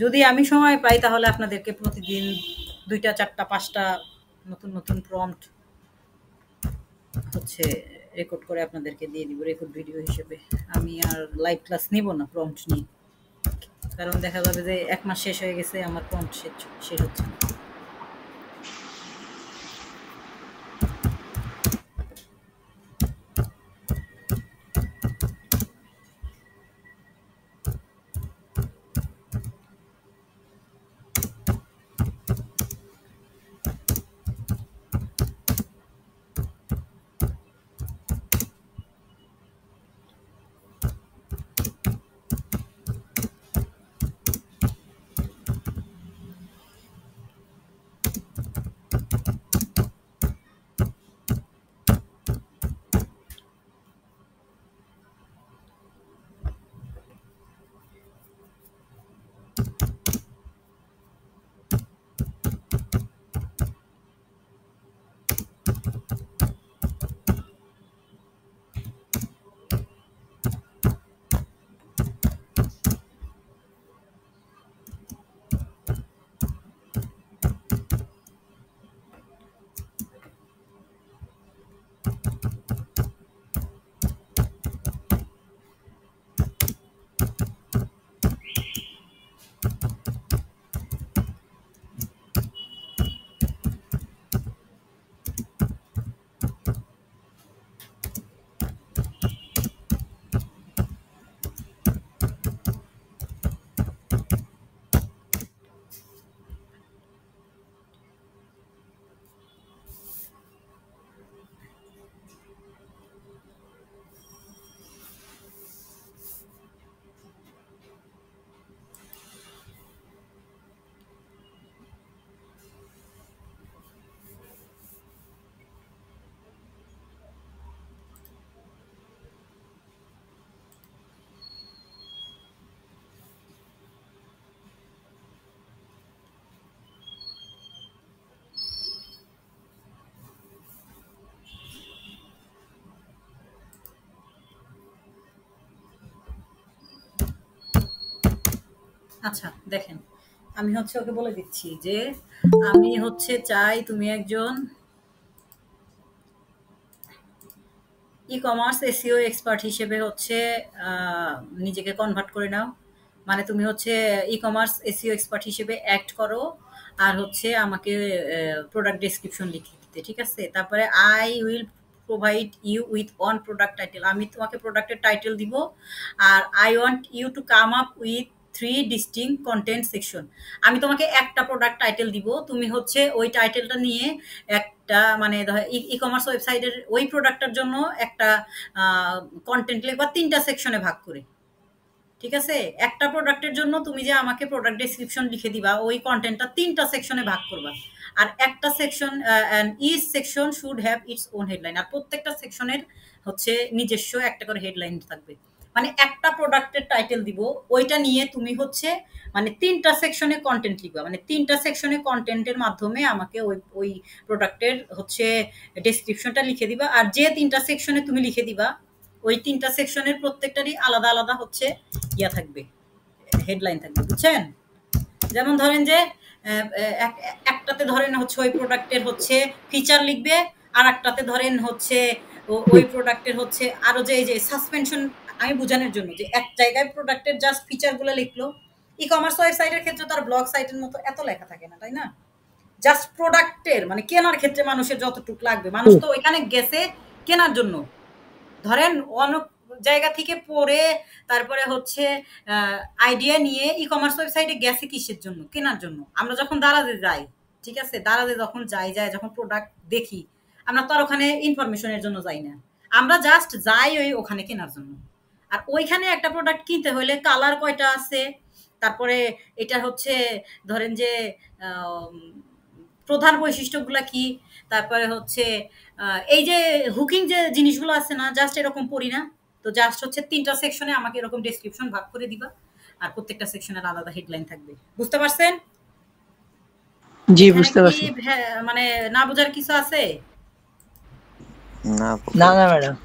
যদি আমি সময় পাই তাহলে আপনাদেরকে প্রতিদিন 2টা 4টা 5টা নতুন নতুন প্রম্পট হচ্ছে রেকর্ড করে আপনাদেরকে দিয়ে দিব রেকর্ড ভিডিও হিসেবে। আমি আর লাইভ ক্লাস নিব না প্রম্পট নিয়ে, কারণ দেখা যাবে যে 1 মাস শেষ হয়ে গেছে আমার প্রম্পট শেষ হচ্ছে না। আচ্ছা দেখেন, আমি হচ্ছে ওকে বলে দিচ্ছি যে আমি হচ্ছে চাই তুমি একজন ই কমার্স এসইও এক্সপার্ট হিসেবে হচ্ছে নিজেকে কনভার্ট করে নাও। মানে তুমি হচ্ছে ই কমার্স এসইও এক্সপার্ট হিসেবে অ্যাক্ট করো, আর হচ্ছে আমাকে প্রোডাক্ট ডেসক্রিপশন লিখতে, ঠিক আছে? তারপরে I will provide you with one product title, আমি তোমাকে প্রোডাক্টের টাইটেল দিব। আর I want you to come up with 3 distinct content section, আমি তোমাকে একটা প্রোডাক্ট টাইটেল দিব, তুমি হচ্ছে ওই টাইটেলটা নিয়ে একটা মানে ই কমার্স ওয়েবসাইটের ওই প্রোডাক্টটার জন্য একটা কন্টেন্ট লিখবা 3টা সেকশনে ভাগ করে, ঠিক আছে? একটা প্রোডাক্টের জন্য তুমি যে আমাকে প্রোডাক্ট ডেসক্রিপশন লিখে দিবা, ওই কন্টেন্টটা 3টা সেকশনে ভাগ করবা। আর একটা section, each section should have its own headline, আর প্রত্যেকটা সেকশনের হচ্ছে নিজস্ব একটা করে হেডলাইন থাকবে। মানে একটা প্রোডাক্টের টাইটেল দিব, ওইটা নিয়ে তুমি হচ্ছে মানে 3টা সেকশনে কন্টেন্ট লিখবা, মানে 3টা সেকশনে কন্টেন্টের মাধ্যমে আমাকে ওই ওই প্রোডাক্টের হচ্ছে ডেসক্রিপশনটা লিখে দিবা। আর যে 3টা সেকশনে তুমি লিখে দিবা, ওই 3টা সেকশনের প্রত্যেকটারই আলাদা আলাদা হচ্ছে ইয়া থাকবে, হেডলাইন থাকবে, বুঝছেন? যেমন ধরেন যে একটাতে ধরেন হচ্ছে ওই প্রোডাক্টের হচ্ছে ফিচার লিখবে, আর একটাতে ধরেন হচ্ছে ওই প্রোডাক্টের হচ্ছে আরো যে এই যে সাসপেনশন, আমি বোঝানোর জন্য যে এক জায়গায় প্রোডাক্টের জাস্ট ফিচারগুলো লিখলো। ই কমার্স ওয়েবসাইটের ক্ষেত্রে তার ব্লগ সাইটের মতো এত লেখা থাকে না, তাই না? জাস্ট প্রোডাক্টের মানে কেনার ক্ষেত্রে মানুষের যতটুকু লাগবে, মানুষ তো ওইখানে গেছে কেনার জন্য। ধরেন অনেক জায়গা থেকে পড়ে তারপরে হচ্ছে আইডিয়া নিয়ে ই কমার্স ওয়েবসাইটে গেছে কিসের জন্য? কেনার জন্য। আমরা যখন দারাজে যাই, ঠিক আছে, দারাজে যখন যাই যখন প্রোডাক্ট দেখি, আমরা তো আর ওখানে ইনফরমেশনের জন্য যাই না, আমরা জাস্ট যাই ওই ওখানে কেনার জন্য। আর ওইখানে একটা প্রোডাক্ট কিনতে হলে কালার কয়টা আছে, তারপরে এটা হচ্ছে ধরেন যে প্রধান বৈশিষ্ট্যগুলা কি, তারপরে হচ্ছে এই যে হুকিং যে জিনিসগুলো আছে না, জাস্ট এরকম পড়ি না। তো জাস্ট হচ্ছে 3টা সেকশনে আমাকে এরকম ডেসক্রিপশন ভাগ করে দিবা, আর প্রত্যেকটা সেকশনের আলাদা হেডলাইন থাকবে। বুঝতে পারছেন? জি এখানে বুঝতে কি পারছি। মানে না বোঝার কিছু আছে? না না না ম্যাডাম।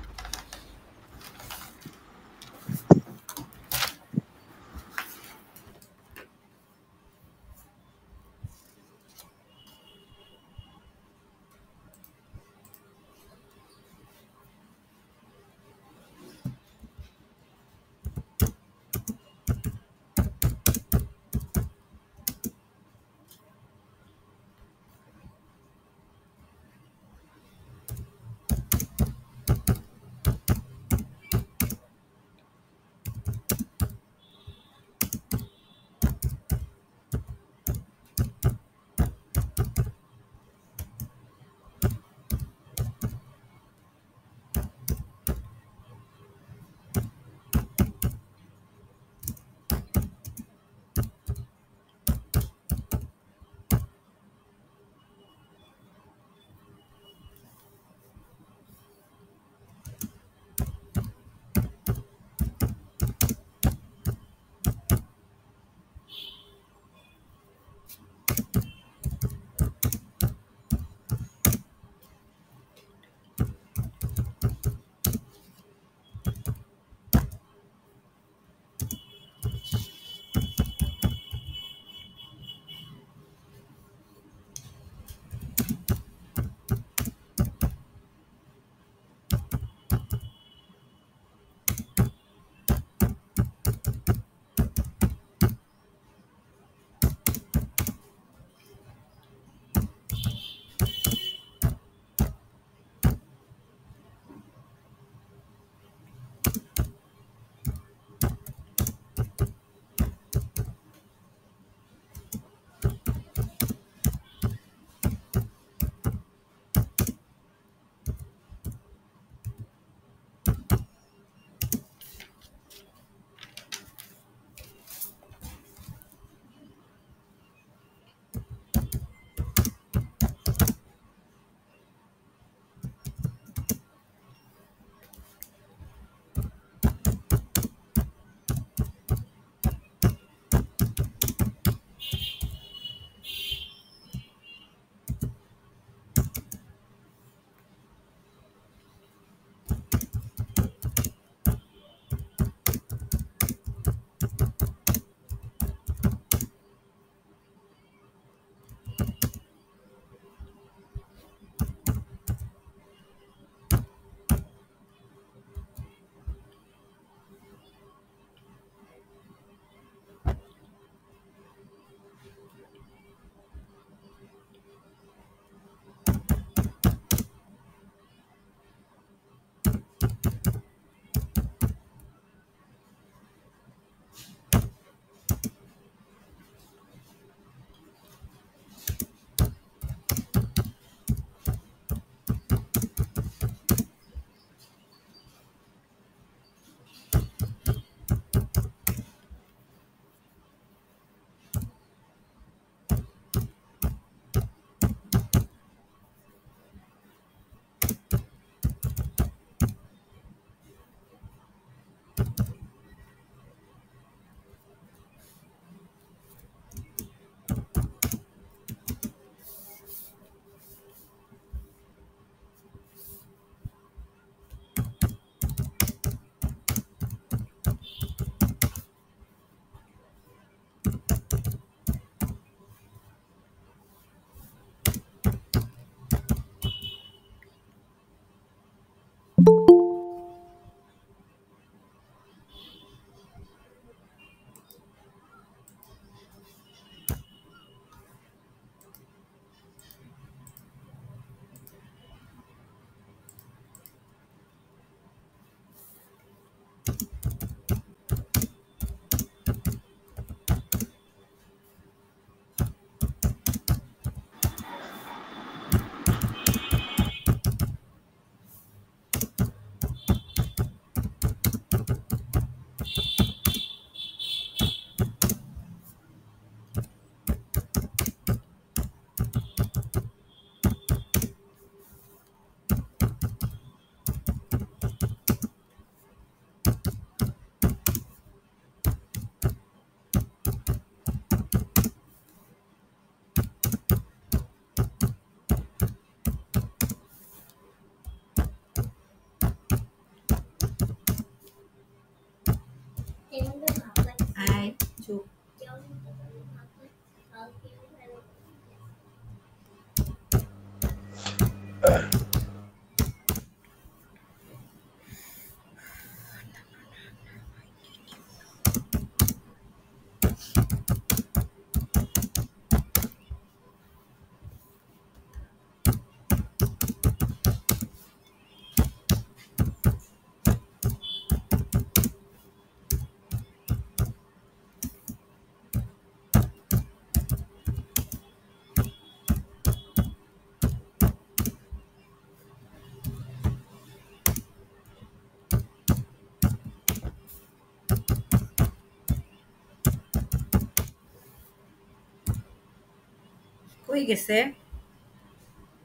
কই গেছে?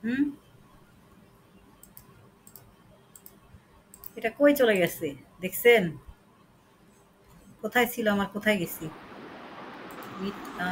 হুম, এটা কই চলে গেছে দেখছেন? কোথায় ছিল আমার, কোথায় গেছি? উইথ আ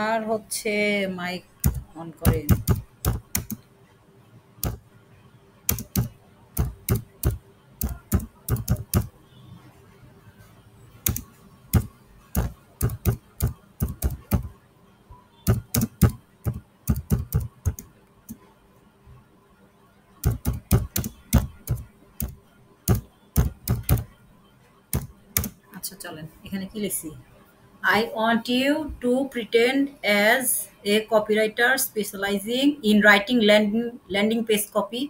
আর হচ্ছে মাইক অন করেন। আচ্ছা চলেন, এখানে কি লিখছি? I want you to pretend as a copywriter specializing in writing landing page copy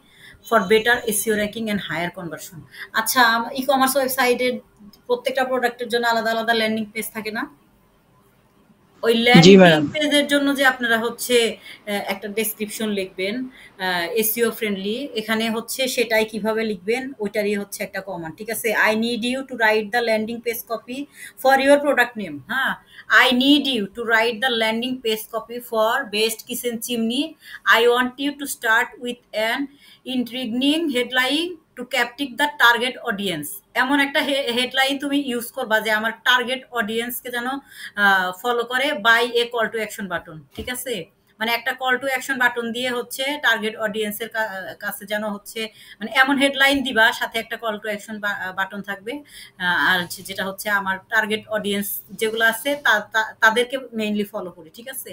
for better SEO ranking and higher conversion. আচ্ছা, ই-কমার্স ওয়েবসাইটের প্রত্যেকটা প্রোডাক্টের জন্য আলাদা আলাদা ল্যান্ডিং পেজ থাকে না? ওই জি ল্যান্ডিং ম্যাডাম। পেজের জন্য যে আপনারা হচ্ছে একটা ডেসক্রিপশন লিখবেন এসইও ফ্রেন্ডলি, এখানে হচ্ছে সেটাই কিভাবে লিখবেন ওইটারই হচ্ছে একটা কমান্ড, ঠিক আছে? I need you to write the landing page copy for your product name. হ্যাঁ, I need you to write the landing page copy for best kitchen chimney. I want you to start with an intriguing headline to captive the target audience. এমন একটা headline তুমি use করবা যে আমার target অডিয়েন্সকে যেন follow করে, by a call to action button, ঠিক আছে? মানে একটা কল টু অ্যাকশন বাটন দিয়ে হচ্ছে টার্গেট অডিয়েন্সের কাছে যেন হচ্ছে মানে এমন হেডলাইন দিবা, সাথে একটা কল টু অ্যাকশন বাটন থাকবে। আর যেটা হচ্ছে আমার টার্গেট অডিয়েন্স যেগুলো আছে তাদেরকে মেইনলি ফলো করি, ঠিক আছে?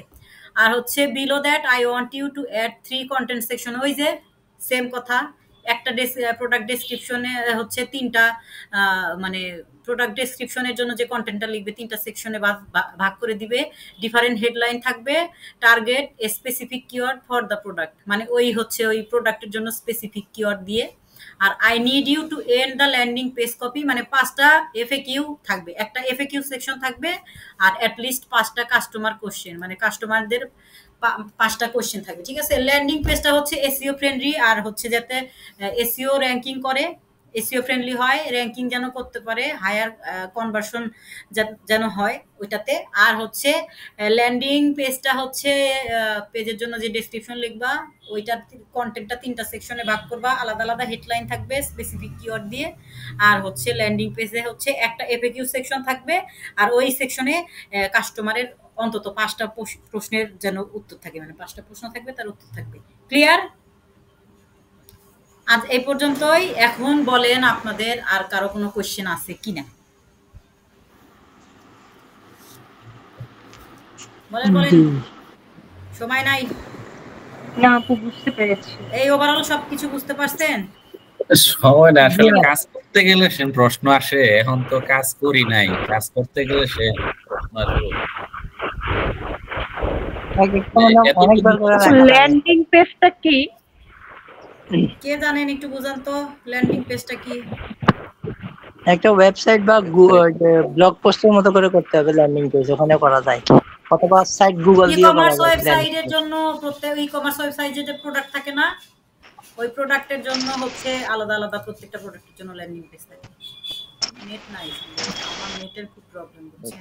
আর হচ্ছে below that I want you to add 3 content section. ওই যে সেম কথা, একটা প্রোডাক্ট ডেসক্রিপশনে হচ্ছে 3টা মানে প্রোডাক্ট ডেসক্রিপশনের জন্য যে কন্টেন্টটা লিখবে 3টা সেকশনে ভাগ করে দিবে। ডিফারেন্ট হেডলাইন থাকবে, target specific keyword for the product, মানে ওই হচ্ছে ওই প্রোডাক্টের জন্য স্পেসিফিক কিওয়ার্ড দিয়ে। আর I need you to end the landing page copy, মানে 5টা এফএকিউ থাকবে, একটা এফএকিউ সেকশন থাকবে, আর অ্যাটলিস্ট 5টা কাস্টমার কোশ্চেন, মানে কাস্টমারদের 5টা কোশ্চেন থাকবে, ঠিক আছে? ল্যান্ডিং পেজটা হচ্ছে এসইও ফ্রেন্ডলি, আর হচ্ছে যাতে এসইও র্যাঙ্কিং করে, এসইও ফ্রেন্ডলি হয়, র্যাঙ্কিং যেন করতে পারে, হায়ার কনভার্সন যেন হয় ওইটাতে। আর হচ্ছে ল্যান্ডিং পেজটা হচ্ছে পেজের জন্য যে ডেসক্রিপশন লিখবা ওইটার কন্টেন্টটা 3টা সেকশনে ভাগ করবা, আলাদা আলাদা হেডলাইন থাকবে স্পেসিফিক কিওয়ার্ড দিয়ে। আর হচ্ছে ল্যান্ডিং পেজে হচ্ছে একটা এফএকিউ সেকশন থাকবে, আর ওই সেকশনে কাস্টমারের অন্তত 5টা প্রশ্নের যেন উত্তর থাকে, মানে 5টা প্রশ্ন থাকবে, তার উত্তর থাকবে। ক্লিয়ার? আজ এই পর্যন্তই। এখন বলেন আপনাদের আর কারো কোনো কোশ্চেন আছে কিনা? বলেন বলেন, সময় নাই। না আপু, বুঝতে পেরেছি। এই ওভারঅল সবকিছু বুঝতে পারছেন? সময় না, আসলে জি না। কাজ করতে গেলে সে প্রশ্ন আসে, এখন তো কাজ করি নাই, কাজ করতে গেলে সে প্রশ্ন আসবে। অনেকবার করে রাখা লাগে। ল্যান্ডিং পেজটা কি? কে জানেন একটু বুঝান তো, ল্যান্ডিং পেজটা কি? একটা ওয়েবসাইট বা ব্লগ পোস্টের মতো করে করতে হবে ল্যান্ডিং পেজ, ওখানে করা যায়, অথবা সাইট গুগল ই দিয়ে করা কমার্স যায় ল্যান্ডিং ওয়েবসাইটের পেজ। জন্য প্রত্যেক ই কমার্স ওয়েবসাইটে যে প্রোডাক্ট থাকে না, ওই প্রোডাক্টের জন্য হচ্ছে আলাদা আলাদা প্রত্যেকটা প্রোডাক্টের জন্য ল্যান্ডিং পেজ থাকে। নেট নাই, আমার নেটের খুব প্রবলেম হচ্ছে।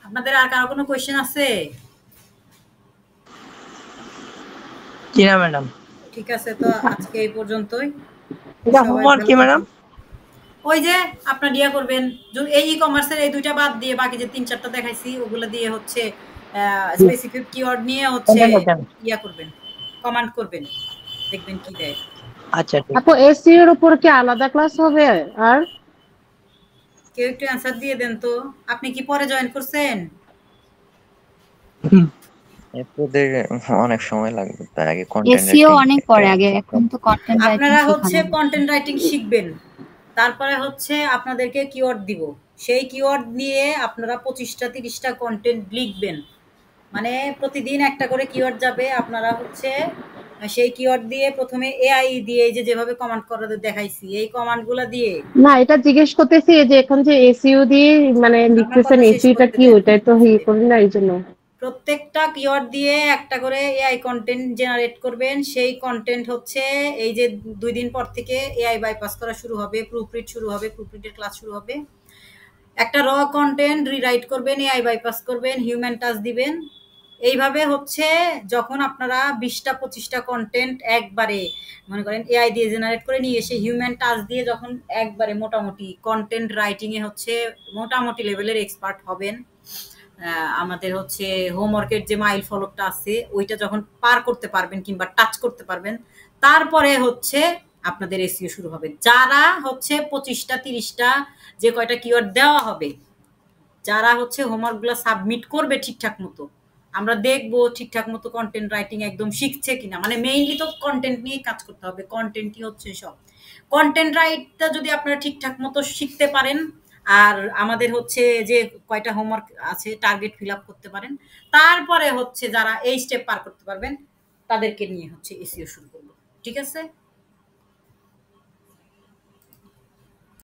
আপনাদের আর কারো কোনো কোয়েশ্চেন আছে? জি না ম্যাডাম। ঠিক আছে, তো আজকে এই পর্যন্তই। এটা সবাই হোমওয়ার্ক ভালো কি থাকবেন। ম্যাডাম? ওই যে আপনার ইয়া করবেন, এই ই কমার্সের এই 2টা বাদ দিয়ে বাকি যে 3-4টা দেখাইছি ওগুলো দিয়ে হচ্ছে স্পেসিফিক কিওয়ার্ড নিয়ে হচ্ছে ইয়া করবেন, কমান্ড করবেন, দেখবেন কি দেয়। আচ্ছা ঠিক আপু এসইও এর উপর কি আলাদা ক্লাস হবে? আর কেউ একটু অ্যান্সার দিয়ে দেন তো, আপনি কি পরে জয়েন করছেন? আছে। এদের অনেক সময় লাগবে, তাই আগে কন্টেন্ট এসইও রাইটিং অনেক একটা পরে, আগে এখন তো কন্টেন্ট রাইটিং আপনারা হচ্ছে শেখানো হচ্ছে। কন্টেন্ট রাইটিং শিখবেন, তারপরে হচ্ছে আপনাদেরকে কিওয়ার্ড দিব, সেই কিওয়ার্ড নিয়ে আপনারা 25টা 30টা কন্টেন্ট লিখবেন, মানে প্রতিদিন একটা করে কিওয়ার্ড যাবে, আপনারা হচ্ছে সেই কিওয়ার্ড দিয়ে প্রথমে এআই দিয়ে এই যে যেভাবে কমান্ড করা দেখাইছি এই কমান্ডগুলো দিয়ে। না, এটা জিজ্ঞেস করতেছি যে এখন যে এসইও দিয়ে মানে আমার লিখতেছেন, কথা শেষ এসইটা করতে কি দেন। ওইটাই তো করি না এই জন্য। প্রত্যেকটা কিওয়ার্ড দিয়ে একটা করে এআই কন্টেন্ট জেনারেট করবেন, সেই কন্টেন্ট হচ্ছে এই যে 2 দিন পর থেকে এআই বাইপাস করা শুরু হবে, প্রুফরিড শুরু হবে, প্রুফরিডের ক্লাস শুরু হবে। একটা র কন্টেন্ট রিরাইট করবেন, এআই বাইপাস করবেন, হিউম্যান টাচ দিবেন। এইভাবে হচ্ছে যখন আপনারা 20টা 25টা কন্টেন্ট একবারে মনে করেন এআই দিয়ে জেনারেট করে নিয়ে এসে হিউম্যান টাচ দিয়ে যখন একবারে মোটামুটি কন্টেন্ট রাইটিংয়ে হচ্ছে মোটামুটি লেভেলের এক্সপার্ট হবেন, আমাদের হচ্ছে হোমওয়ার্কের যে মাইল ফলকটা আছে ওইটা যখন পার করতে পারবেন কিংবা টাচ করতে পারবেন, তারপরে হচ্ছে আপনাদের এসইও শুরু হবে। যারা হচ্ছে 25টা 30টা যে কয়টা কিওয়ার্ড দেওয়া হবে, যারা হচ্ছে হোমওয়ার্কগুলো সাবমিট করবে ঠিকঠাক মতো, আমরা দেখবো ঠিকঠাক মতো কন্টেন্ট রাইটিং একদম শিখছে কিনা, মানে মেইনলি তো কন্টেন্ট নিয়ে কাজ করতে হবে, কন্টেন্টই হচ্ছে সব। কন্টেন্ট রাইটটা যদি আপনারা ঠিকঠাক মতো শিখতে পারেন আর আমাদের হচ্ছে যে কয়টা হোমওয়ার্ক আছে টার্গেট ফিল আপ করতে পারেন, তারপরে হচ্ছে যারা এই স্টেপ পার করতে পারবেন তাদেরকে নিয়ে হচ্ছে এসইও শুরু করবো। ঠিক আছে?